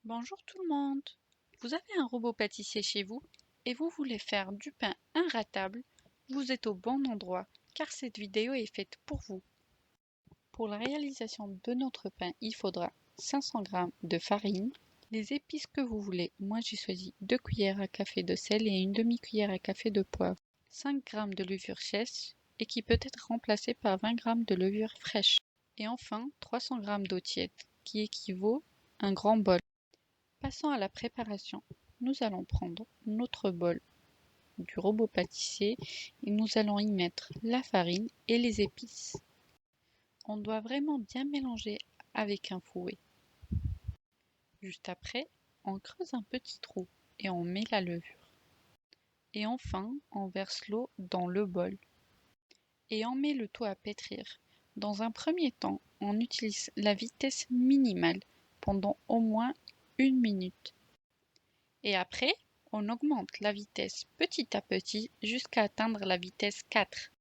Bonjour tout le monde. Vous avez un robot pâtissier chez vous et vous voulez faire du pain inratable? Vous êtes au bon endroit car cette vidéo est faite pour vous. Pour la réalisation de notre pain, il faudra 500 g de farine, les épices que vous voulez. Moi j'ai choisi 2 cuillères à café de sel et une demi-cuillère à café de poivre, 5 g de levure sèche et qui peut être remplacée par 20 g de levure fraîche. Et enfin 300 g d'eau tiède qui équivaut à un grand bol. Passons à la préparation. Nous allons prendre notre bol du robot pâtissier et nous allons y mettre la farine et les épices. On doit vraiment bien mélanger avec un fouet. Juste après, on creuse un petit trou et on met la levure. Et enfin, on verse l'eau dans le bol. Et on met le tout à pétrir. Dans un premier temps, on utilise la vitesse minimale pendant au moins 1 minute. Et après, on augmente la vitesse petit à petit jusqu'à atteindre la vitesse 4.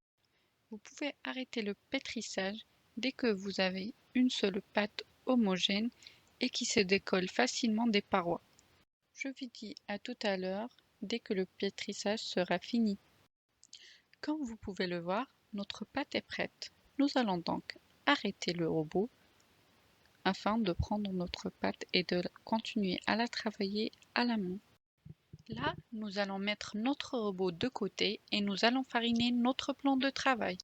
Vous pouvez arrêter le pétrissage dès que vous avez une seule pâte homogène et qui se décolle facilement des parois. Je vous dis à tout à l'heure dès que le pétrissage sera fini. Comme vous pouvez le voir, notre pâte est prête. Nous allons donc arrêter le robot afin de prendre notre pâte et de continuer à la travailler à la main. Là, nous allons mettre notre robot de côté et nous allons fariner notre plan de travail.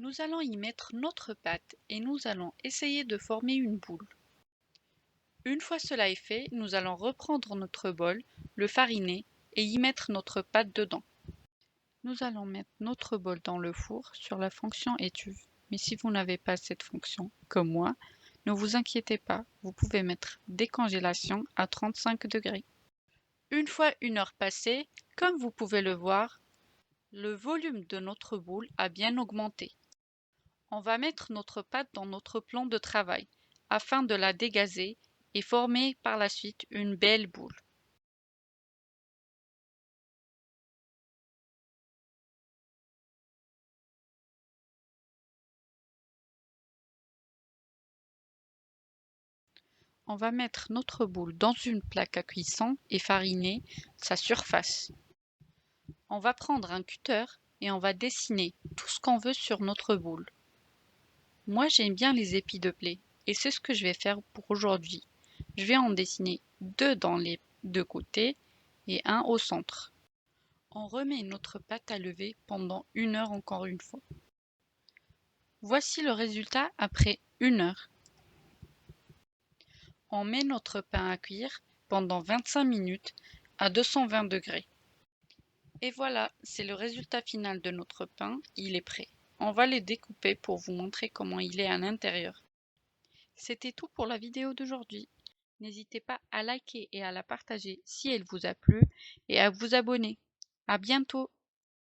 Nous allons y mettre notre pâte et nous allons essayer de former une boule. Une fois cela est fait, nous allons reprendre notre bol, le fariner et y mettre notre pâte dedans. Nous allons mettre notre bol dans le four sur la fonction étuve. Mais si vous n'avez pas cette fonction, comme moi, ne vous inquiétez pas, vous pouvez mettre décongélation à 35 degrés. Une fois 1 heure passée, comme vous pouvez le voir, le volume de notre boule a bien augmenté. On va mettre notre pâte dans notre plan de travail afin de la dégazer et former par la suite une belle boule. On va mettre notre boule dans une plaque à cuisson et fariner sa surface. On va prendre un cutter et on va dessiner tout ce qu'on veut sur notre boule. Moi j'aime bien les épis de blé et c'est ce que je vais faire pour aujourd'hui. Je vais en dessiner 2 dans les 2 côtés et un au centre. On remet notre pâte à lever pendant 1 heure encore une fois. Voici le résultat après 1 heure. On met notre pain à cuire pendant 25 minutes à 220 degrés. Et voilà, c'est le résultat final de notre pain, il est prêt. On va les découper pour vous montrer comment il est à l'intérieur. C'était tout pour la vidéo d'aujourd'hui. N'hésitez pas à liker et à la partager si elle vous a plu et à vous abonner. À bientôt!